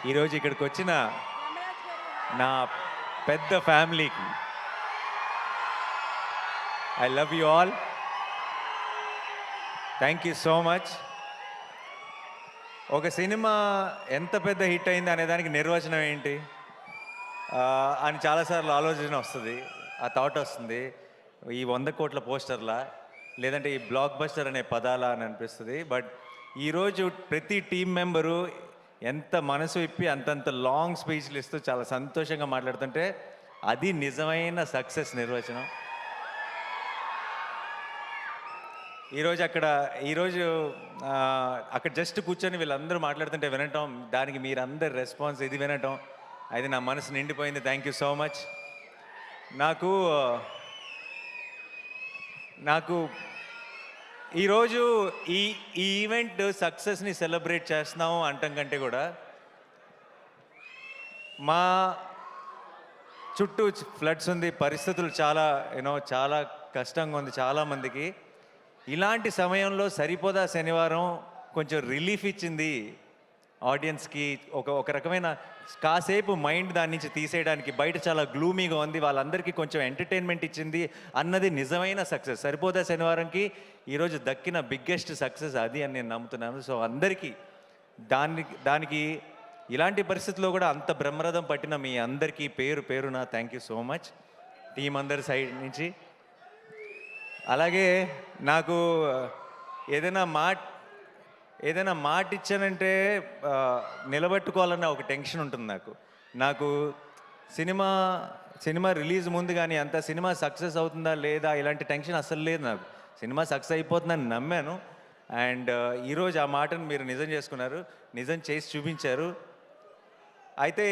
ఈరోజు ఇక్కడికి వచ్చిన నా పెద్ద ఫ్యామిలీకి I love you all. Thank you so much. ఒక సినిమా ఎంత పెద్ద హిట్ అయింది అనే దానికి నిర్వచనం ఏంటి అని చాలాసార్లు ఆలోచన వస్తుంది, ఆ థాట్ వస్తుంది. ఈ 100 కోట్ల పోస్టర్లా లేదంటే ఈ బ్లాక్ బస్టర్ అనే పదాలా అని అనిపిస్తుంది. బట్ ఈరోజు ప్రతి టీం మెంబరు ఎంత మనసు ఇప్పి అంతంత లాంగ్ స్పీచ్లు ఇస్తూ చాలా సంతోషంగా మాట్లాడుతుంటే అది నిజమైన సక్సెస్ నిర్వచనం. ఈరోజు అక్కడ జస్ట్ కూర్చొని వీళ్ళందరూ మాట్లాడుతుంటే వినటం, దానికి మీరందరు రెస్పాన్స్ ఇది వినటం, అది నా మనసు నిండిపోయింది. Thank you so much. నాకు ఈరోజు ఈ ఈవెంట్ సక్సెస్ని సెలబ్రేట్ చేస్తున్నాము అంటం కంటే కూడా మా చుట్టూ ఫ్లడ్స్ ఉంది, పరిస్థితులు చాలా కష్టంగా ఉంది చాలామందికి. ఇలాంటి సమయంలో సరిపోదా శనివారం కొంచెం రిలీఫ్ ఇచ్చింది ఆడియన్స్కి. ఒక రకమైన కాసేపు మైండ్ దాని నుంచి తీసేయడానికి. బయట చాలా గ్లూమీగా ఉంది, వాళ్ళందరికీ కొంచెం ఎంటర్టైన్మెంట్ ఇచ్చింది అన్నది నిజమైన సక్సెస్. సరిపోదా శనివారంకి ఈరోజు దక్కిన బిగ్గెస్ట్ సక్సెస్ అది అని నేను నమ్ముతున్నాను. సో అందరికీ దానికి ఇలాంటి పరిస్థితుల్లో కూడా అంత బ్రహ్మరథం పట్టిన మీ అందరికీ పేరు పేరున thank you so much team అందరి సైడ్ నుంచి. అలాగే నాకు ఏదైనా మాట ఇచ్చానంటే నిలబెట్టుకోవాలన్న ఒక టెన్షన్ ఉంటుంది నాకు సినిమా రిలీజ్ ముందు కానీ అంత సినిమా సక్సెస్ అవుతుందా లేదా ఇలాంటి టెన్షన్ అస్సలు లేదు నాకు. సినిమా సక్సెస్ అయిపోతుందని నమ్మాను. అండ్ ఈరోజు ఆ మాటను మీరు నిజం చేసుకున్నారు, నిజం చేసి చూపించారు. అయితే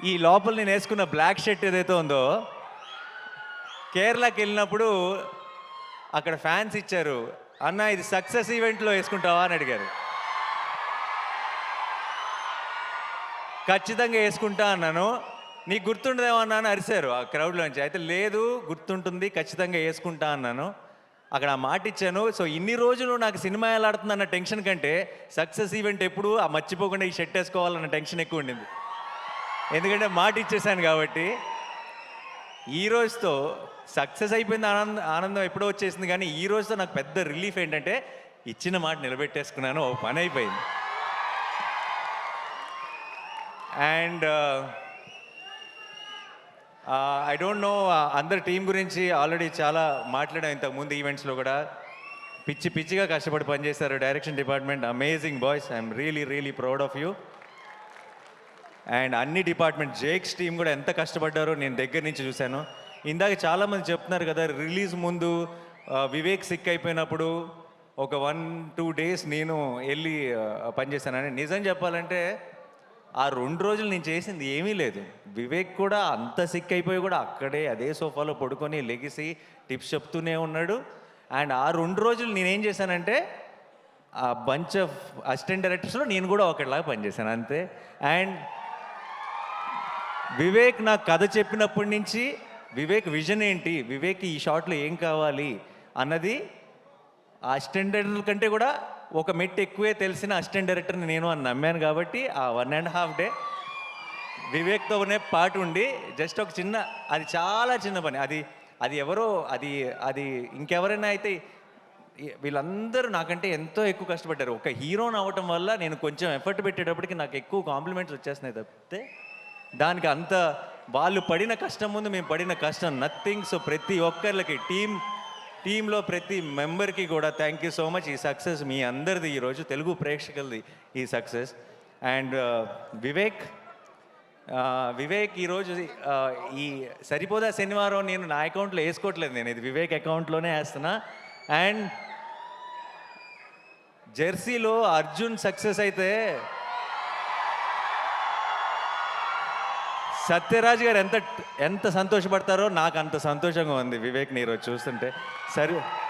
ఈ లోపల నేను వేసుకున్న బ్లాక్ షర్ట్ ఏదైతే ఉందో కేరళకి వెళ్ళినప్పుడు అక్కడ ఫ్యాన్స్ ఇచ్చారు, అన్న ఇది సక్సెస్ ఈవెంట్లో వేసుకుంటావా అని అడిగారు. ఖచ్చితంగా వేసుకుంటా అన్నాను. నీకు గుర్తుండదేమో అన్నాను, అరిశారు ఆ క్రౌడ్లోంచి. అయితే లేదు గుర్తుంటుంది, ఖచ్చితంగా వేసుకుంటా అన్నాను. అక్కడ ఆ మాట ఇచ్చాను. సో ఇన్ని రోజులు నాకు సినిమా ఎలా ఆడుతుంది అన్న టెన్షన్ కంటే సక్సెస్ ఈవెంట్ ఎప్పుడు ఆ మర్చిపోకుండా ఈ షర్ట్ వేసుకోవాలన్న టెన్షన్ ఎక్కువ ఉండింది. ఎందుకంటే మాట ఇచ్చేసాను కాబట్టి. ఈ రోజుతో సక్సెస్ అయిపోయింది, ఆనందం ఎప్పుడో వచ్చేసింది. కానీ ఈ రోజుతో నాకు పెద్ద రిలీఫ్ ఏంటంటే ఇచ్చిన మాట నిలబెట్టేసుకున్నాను, ఓ పని అయిపోయింది. అండ్ ఐ డోంట్ నో, అందరి టీం గురించి ఆల్రెడీ చాలా మాట్లాడాం ఇంతకుముందు ఈవెంట్స్లో కూడా. పిచ్చిగా కష్టపడి పనిచేశారు direction department. Amazing boys, I'm really proud of you. And అన్ని డిపార్ట్మెంట్, జేక్స్ టీం కూడా ఎంత కష్టపడ్డారో నేను దగ్గర నుంచి చూశాను. ఇందాక చాలామంది చెప్తున్నారు కదా, రిలీజ్ ముందు వివేక్ సిక్ అయిపోయినప్పుడు ఒక 1-2 డేస్ నేను వెళ్ళి పనిచేశానని. నిజం చెప్పాలంటే ఆ 2 రోజులు నేను చేసింది ఏమీ లేదు. వివేక్ కూడా అంత సిక్ అయిపోయి కూడా అక్కడే అదే సోఫాలో పడుకొని లెగిసి టిప్స్ చెప్తూనే ఉన్నాడు. అండ్ ఆ 2 రోజులు నేనేం చేశానంటే ఆ బంచ్ ఆఫ్ అసిస్టెంట్ డైరెక్టర్స్లో నేను కూడా ఒకటిలాగా పనిచేశాను అంతే. అండ్ వివేక్ నాకు కథ చెప్పినప్పటి నుంచి వివేక్ విజన్ ఏంటి, వివేక్ ఈ షాట్లో ఏం కావాలి అన్నది ఆ అసిస్టెంట్ డైరెక్టర్ కంటే కూడా ఒక మెట్టు ఎక్కువే తెలిసిన అసిస్టెంట్ డైరెక్టర్ని నేను అని నమ్మాను. కాబట్టి ఆ 1.5 డే వివేక్తోనే పాటు ఉండి జస్ట్ ఒక చిన్న, అది చాలా చిన్న పని. అది ఎవరో అది ఇంకెవరైనా అయితే వీళ్ళందరూ నాకంటే ఎంతో ఎక్కువ కష్టపడ్డారు. ఒక హీరోని అవ్వటం వల్ల నేను కొంచెం ఎఫర్ట్ పెట్టేటప్పటికి నాకు ఎక్కువ కాంప్లిమెంట్స్ వచ్చేస్తున్నాయి తప్పితే దానికి అంత వాళ్ళు పడిన కష్టం ముందు మేము పడిన కష్టం నథింగ్. సో ప్రతి ఒక్కరికి టీంలో ప్రతి మెంబర్కి కూడా థ్యాంక్ యూ సో మచ్. ఈ సక్సెస్ మీ అందరిది, ఈరోజు తెలుగు ప్రేక్షకులది ఈ సక్సెస్. అండ్ వివేక్ ఈరోజు ఈ సరిపోదా శనివారం నేను నా అకౌంట్లో వేసుకోవట్లేదు, నేను ఇది వివేక్ అకౌంట్లోనే వేస్తున్నా. అండ్ జెర్సీలో అర్జున్ సక్సెస్ అయితే సత్యరాజ్ గారు ఎంత సంతోషపడతారో నాకు అంత సంతోషంగా ఉంది వివేక్ని ఈరోజు చూస్తుంటే.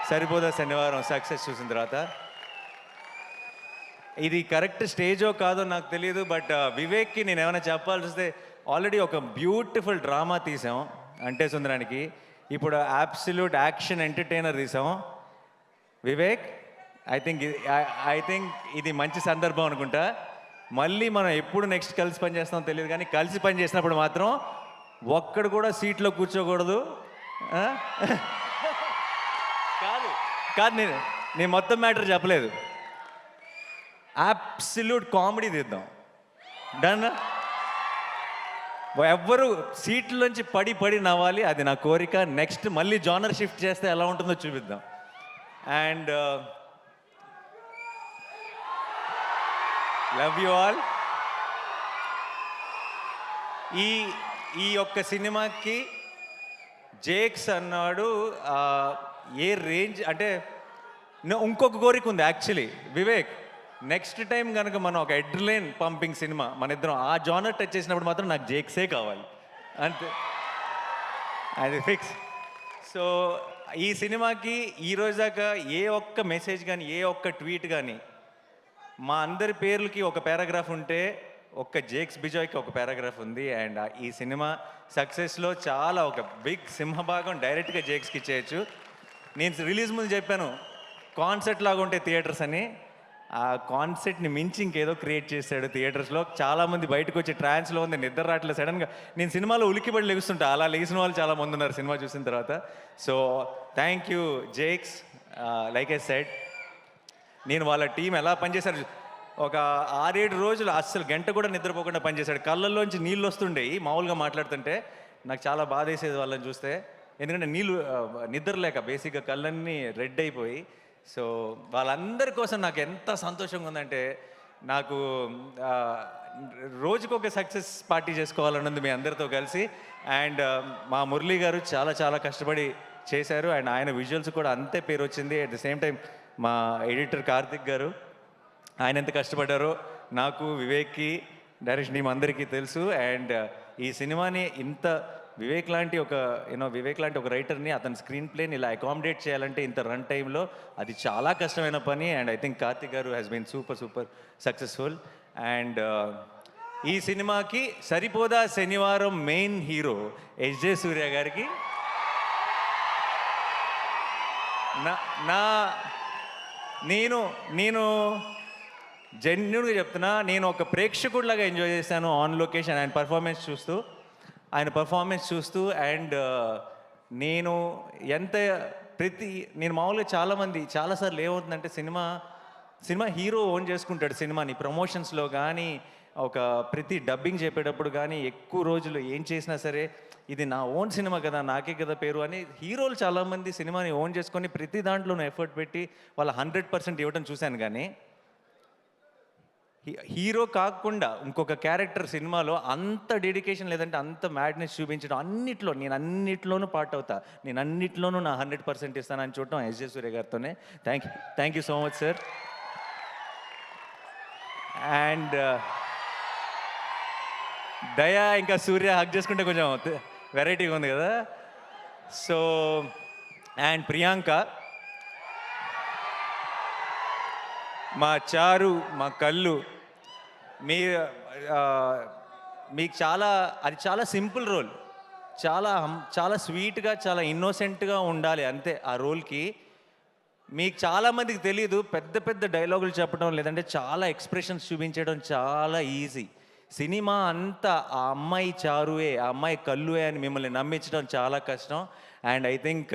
సరిపోదా శనివారం సక్సెస్ చూసిన తర్వాత. ఇది కరెక్ట్ స్టేజో కాదో నాకు తెలియదు, బట్ వివేక్కి నేను ఏమైనా చెప్పాల్సి వస్తే ఆల్రెడీ ఒక బ్యూటిఫుల్ డ్రామా తీసాం అంటే సుందరానికి. ఇప్పుడు అబ్సల్యూట్ యాక్షన్ ఎంటర్టైనర్ తీసాం. వివేక్ ఐ థింక్ ఇది మంచి సందర్భం అనుకుంటా. మళ్ళీ మనం ఎప్పుడు నెక్స్ట్ కలిసి పని చేస్తామో తెలియదు, కానీ కలిసి పని చేసినప్పుడు మాత్రం ఒక్కడు కూడా సీట్లో కూర్చోకూడదు. ఆ? కాదు కాదు నేను నేను మొత్తం మ్యాటర్ చెప్పలేదు. అబ్సల్యూట్ కామెడీ తీద్దాం. డన్. ఎవ్వరు సీట్లోంచి పడి పడి నవ్వాలి, అది నా కోరిక. నెక్స్ట్ మళ్ళీ జానర్ షిఫ్ట్ చేస్తే ఎలా ఉంటుందో చూపిద్దాం. And love you all. ఈ ఈ యొక్క సినిమాకి జేక్స్ అన్నాడు ఏ రేంజ్ అంటే, ఇంకొక కోరిక ఉంది యాక్చువల్లీ వివేక్. నెక్స్ట్ టైం కనుక మనం ఒక ఎడ్రిలైన్ పంపింగ్ సినిమా మన ఇద్దరం ఆ జానర్ టచ్ చేసినప్పుడు మాత్రం నాకు జేక్సే కావాలి అంతే, అది ఫిక్స్. సో ఈ సినిమాకి ఈరోజు దాకా ఏ ఒక్క మెసేజ్ కానీ ఏ ఒక్క ట్వీట్ కానీ, మా అందరి పేర్లకి ఒక పారాగ్రాఫ్ ఉంటే ఒక్క జేక్స్ బిజాయ్కి ఒక పారాగ్రాఫ్ ఉంది. అండ్ ఈ సినిమా సక్సెస్లో చాలా ఒక బిగ్ సింహభాగం డైరెక్ట్గా జేక్స్కి ఇచ్చేయచ్చు. నేను రిలీజ్ ముందు చెప్పాను కాన్సెప్ట్ లాగా ఉంటే థియేటర్స్ అని. ఆ కాన్సెప్ట్ని మించి ఇంకేదో క్రియేట్ చేశాడు థియేటర్స్లో. చాలామంది బయటకు వచ్చి ట్రాన్స్లో ఉంది, నిద్ర రావట్లేదు. సడన్గా నేను సినిమాలో ఉలికిపడి లెగుస్తుంటా, అలా లెగిసిన వాళ్ళు చాలా మంది ఉన్నారు సినిమా చూసిన తర్వాత. So thank you Jakes. Like I said, నేను వాళ్ళ టీం ఎలా పనిచేశారు, ఒక 6-7 రోజులు అస్సలు గంట కూడా నిద్రపోకుండా పనిచేశాడు. కళ్ళల్లోంచి నీళ్ళు వస్తుండేవి మామూలుగా మాట్లాడుతుంటే. నాకు చాలా బాధ వేసేది వాళ్ళని చూస్తే, ఎందుకంటే నిద్ర లేక బేసిక్గా కళ్ళన్నీ రెడ్ అయిపోయి. సో వాళ్ళందరి కోసం నాకు ఎంత సంతోషంగా ఉందంటే, నాకు రోజుకొక సక్సెస్ పార్టీ చేసుకోవాలన్నది మీ అందరితో కలిసి. అండ్ మా మురళీ గారు చాలా చాలా కష్టపడి చేశారు, అండ్ ఆయన విజువల్స్ కూడా అంతే పేరు వచ్చింది. అట్ ద సేమ్ టైం మా ఎడిటర్ కార్తిక్ గారు, ఆయన ఎంత కష్టపడ్డారో నాకు, వివేక్కి, డైరెక్షన్ టీం అందరికీ తెలుసు. అండ్ ఈ సినిమాని ఇంత వివేక్ లాంటి ఒక రైటర్ని అతని స్క్రీన్ ప్లేని ఇలా అకామిడేట్ చేయాలంటే ఇంత రన్ టైంలో అది చాలా కష్టమైన పని. And I think Karthik garu has been super successful. And ఈ సినిమాకి సరిపోదా శనివారం మెయిన్ హీరో ఎస్జే సూర్య గారికి నేను జెన్యున్గా చెప్తున్నా, నేను ఒక ప్రేక్షకుడిలాగా ఎంజాయ్ చేశాను ఆన్ లొకేషన్ ఆయన పర్ఫార్మెన్స్ చూస్తూ. అండ్ నేను మామూలుగా చాలాసార్లు ఏమవుతుందంటే, సినిమా హీరో ఓన్ చేసుకుంటాడు సినిమాని. ప్రమోషన్స్లో కానీ ఒక ప్రతి డబ్బింగ్ చెప్పేటప్పుడు కానీ ఎక్కువ రోజులు ఏం చేసినా సరే ఇది నా ఓన్ సినిమా కదా, నాకే కదా పేరు అని హీరోలు చాలామంది సినిమాని ఓన్ చేసుకొని ప్రతి దాంట్లోనూ ఎఫర్ట్ పెట్టి వాళ్ళ 100% ఇవ్వడం చూశాను. కానీ హీరో కాకుండా ఇంకొక క్యారెక్టర్ సినిమాలో అంత డెడికేషన్ లేదంటే అంత మ్యాడ్నెస్ చూపించడం, నేను అన్నిట్లోనూ పార్ట్ అవుతా, నేను అన్నిట్లోనూ నా 100% ఇస్తానని చూడటం ఎస్జే సూర్య గారితోనే. Thank you so much sir. And Daya ఇంకా సూర్య హక్ చేసుకుంటే కొంచెం వెరైటీగా ఉంది కదా. సో అండ్ ప్రియాంక, మా చారు, మా కళ్ళు, మీకు చాలా సింపుల్ రోల్, చాలా స్వీట్గా చాలా ఇన్నోసెంట్గా ఉండాలి అంతే ఆ రోల్కి. మీకు చాలామందికి తెలియదు, పెద్ద పెద్ద డైలాగులు చెప్పడం లేదంటే చాలా ఎక్స్ప్రెషన్స్ చూపించడం చాలా ఈజీ. సినిమా అంతా ఆ అమ్మాయి చారువే, ఆ అమ్మాయి కళ్ళువే అని మిమ్మల్ని నమ్మించడం చాలా కష్టం. అండ్ ఐ థింక్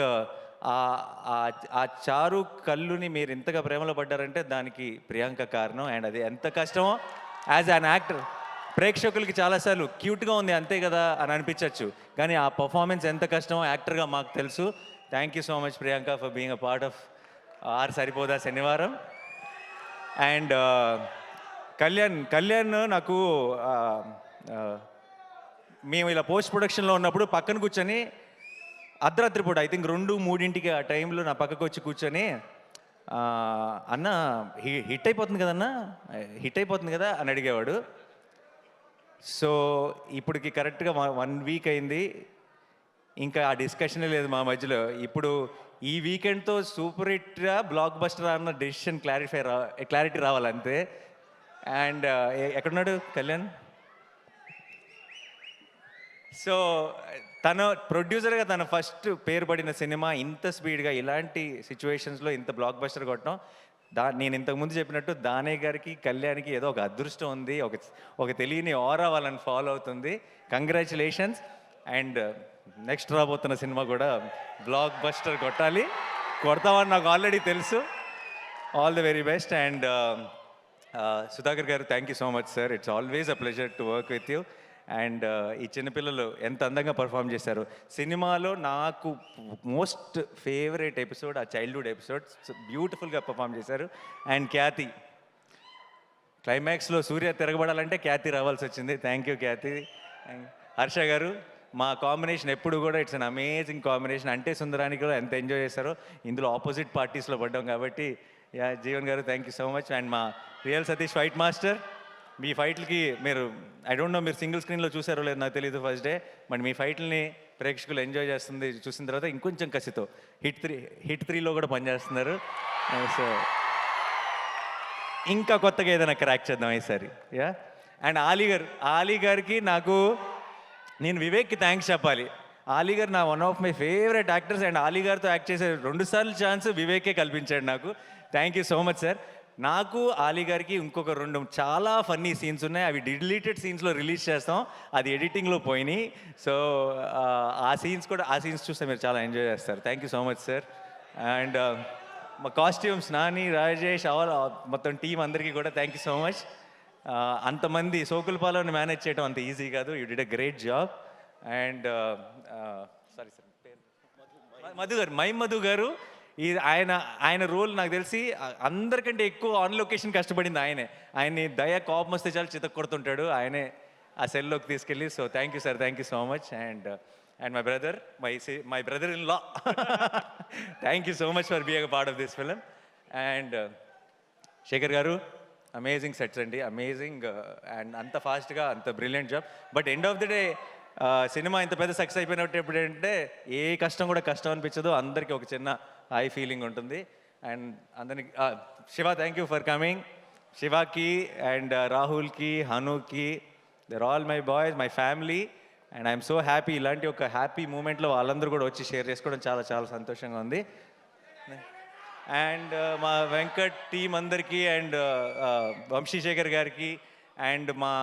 ఆ చారు కళ్ళుని మీరు ఇంతగా ప్రేమలో పడ్డారంటే దానికి ప్రియాంక కారణం. అండ్ అది ఎంత కష్టమో యాజ్ అన్ యాక్టర్ ప్రేక్షకులకి చాలాసార్లు క్యూట్గా ఉంది అంతే కదా అని అనిపించవచ్చు, కానీ ఆ పర్ఫార్మెన్స్ ఎంత కష్టమో యాక్టర్గా మాకు తెలుసు. Thank you so much Priyanka for being a part of our Saripodhaa Sanivaaram. And Kalyan నాకు మేము ఇలా పోస్ట్ ప్రొడక్షన్లో ఉన్నప్పుడు పక్కన కూర్చొని అర్ధరాత్రి పూట ఐ థింక్ 2-3 ఆ టైంలో నా పక్కకు వచ్చి కూర్చొని, అన్న హిట్ అయిపోతుంది కదా అని అడిగేవాడు. సో ఇప్పటికి కరెక్ట్గా 1 వీక్ అయింది, ఇంకా ఆ డిస్కషనే లేదు మా మధ్యలో. ఇప్పుడు ఈ వీకెండ్తో సూపర్ హిట్గా బ్లాక్ బస్టర్ అన్న డెసిషన్ క్లారిటీ రావాలంతే. అండ్ ఎక్కడున్నాడు కళ్యాణ్? సో తన ప్రొడ్యూసర్గా తన ఫస్ట్ పేరు పడిన సినిమా ఇంత స్పీడ్గా ఇలాంటి సిచ్యువేషన్స్లో ఇంత బ్లాక్ బస్టర్ కొట్టడం, నేను ఇంతకుముందు చెప్పినట్టు దానే గారికి కళ్యాణ్కి ఏదో ఒక అదృష్టం ఉంది, ఒక తెలియని ఆరా వాళ్ళని ఫాలో అవుతుంది. కంగ్రాచులేషన్స్. అండ్ నెక్స్ట్ రాబోతున్న సినిమా కూడా బ్లాక్ బస్టర్ కొడతామని నాకు ఆల్రెడీ తెలుసు. All the very best. And Sudhakar గారు, thank you so much sir. It's always a pleasure to work with you. And ఈ చిన్నపిల్లలు ఎంత అందంగా పర్ఫామ్ చేశారు. సినిమాలో నాకు మోస్ట్ ఫేవరెట్ ఎపిసోడ్ ఆ చైల్డ్హుడ్ ఎపిసోడ్, బ్యూటిఫుల్గా పర్ఫామ్ చేశారు. అండ్ ఖ్యాతి, క్లైమాక్స్లో సూర్య తిరగబడాలంటే ఖ్యాతి రావాల్సి వచ్చింది. థ్యాంక్ యూ ఖ్యాతి. హర్ష గారు, మా కాంబినేషన్ ఎప్పుడు కూడా ఇట్స్ అన్ అమేజింగ్ కాంబినేషన్. అంటే సుందరానికి కూడా ఎంత ఎంజాయ్ చేశారో, ఇందులో ఆపోజిట్ పార్టీస్లో పడ్డాం కాబట్టి. యా జీవన్ గారు, thank you so much. And మా రియల్ సతీష్ ఫైట్ మాస్టర్, మీ ఫైట్లకి మీరు ఐ డోంట్ నో మీరు సింగిల్ స్క్రీన్లో చూసారో లేదు నాకు తెలియదు ఫస్ట్ డే, బట్ మీ ఫైట్లని ప్రేక్షకులు ఎంజాయ్ చేస్తుంది. చూసిన తర్వాత ఇంకొంచెం కసితో హిట్ 3లో కూడా పనిచేస్తున్నారు. సో ఇంకా కొత్తగా ఏదైనా క్రాక్ చేద్దాం ఈసారి. యా. అండ్ ఆలీ గారికి నేను వివేక్కి థ్యాంక్స్ చెప్పాలి. ఆలీ గారు నా one of my favourite actors. And Ali గారితో యాక్ట్ చేసే 2 సార్లు ఛాన్స్ వివేకే కల్పించాడు నాకు. Thank you so much sir. నాకు ఆలీ గారికి ఇంకొక 2 చాలా ఫన్నీ సీన్స్ ఉన్నాయి. అవి డిలీటెడ్ సీన్స్లో రిలీజ్ చేస్తాం, అది ఎడిటింగ్లో పోయినాయి. సో ఆ సీన్స్ చూస్తే మీరు చాలా ఎంజాయ్ చేస్తారు. Thank you so much sir. And మా కాస్ట్యూమ్స్ నాని, రాజేష్, మొత్తం టీం అందరికీ కూడా థ్యాంక్ యూ సో మచ్. అంతమంది సోకులపాలను మేనేజ్ చేయడం అంత ఈజీ కాదు. You did a great job. And sorry sir, Madhu గారు ఆయన రోల్ నాకు తెలిసి అందరికంటే ఎక్కువ ఆన్ లొకేషన్ కష్టపడింది ఆయన్ని దయ కోపం వస్తే చాలా చితక్ కొడుతుంటాడు, ఆయనే ఆ సెల్లోకి తీసుకెళ్ళి. So thank you sir, thank you so much. And my brother in law, thank you so much for being a part of this film. And Shekhar garu, amazing sets అండి, అమేజింగ్. అండ్ అంత ఫాస్ట్గా అంత brilliant job. But end of the day సినిమా ఇంత పెద్ద success అయిపోయినట్టు ఎప్పుడంటే ఏ కష్టం కూడా కష్టం అనిపించదు, అందరికీ ఒక చిన్న హై ఫీలింగ్ ఉంటుంది. అండ్ అందరికి Shiva, thank you for coming. శివాకి అండ్ రాహుల్కి, హనుకి, there all my boys, my family. And I'm so happy. ఇలాంటి ఒక హ్యాపీ మూమెంట్లో వాళ్ళందరూ కూడా వచ్చి షేర్ చేసుకోవడం చాలా చాలా సంతోషంగా ఉంది. అండ్ మా వెంకట్ టీం అందరికీ, అండ్ వంశీశేఖర్ గారికి, అండ్ మా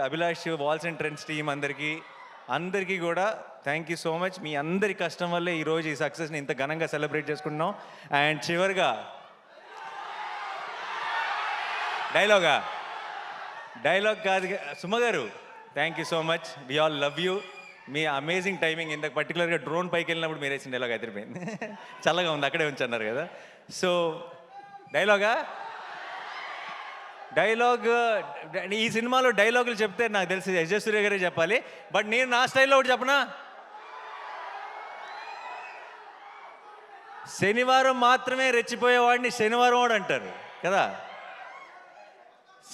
Abhilash walls and trends team అందరికీ కూడా థ్యాంక్ యూ సో మచ్. మీ అందరి కష్టం వల్లే ఈరోజు ఈ సక్సెస్ని ఇంత ఘనంగా సెలబ్రేట్ చేసుకుంటున్నాం. అండ్ చివరిగా డైలాగ్ కాదు, Suma garu thank you so much. We all love you. మీ అమేజింగ్ టైమింగ్. ఇంత పర్టికులర్గా డ్రోన్ పైకి వెళ్ళినప్పుడు మీరు వేసిన డైలాగ్ అదిరిపోయింది. చల్లగా ఉంది, అక్కడే ఉంచన్నారు కదా. సో డైలాగ్ ఈ సినిమాలో డైలాగులు చెప్తే నాకు తెలిసి ఎస్ జే సూర్య గారే చెప్పాలి. బట్ నేను నా స్టైల్లో ఒకటి చెప్పనా, శనివారం మాత్రమే రెచ్చిపోయేవాడిని శనివారం వాడు అంటారు కదా.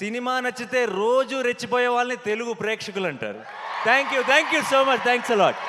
సినిమా నచ్చితే రోజు రెచ్చిపోయే వాళ్ళని తెలుగు ప్రేక్షకులు అంటారు. Thank you so much. Thanks a lot.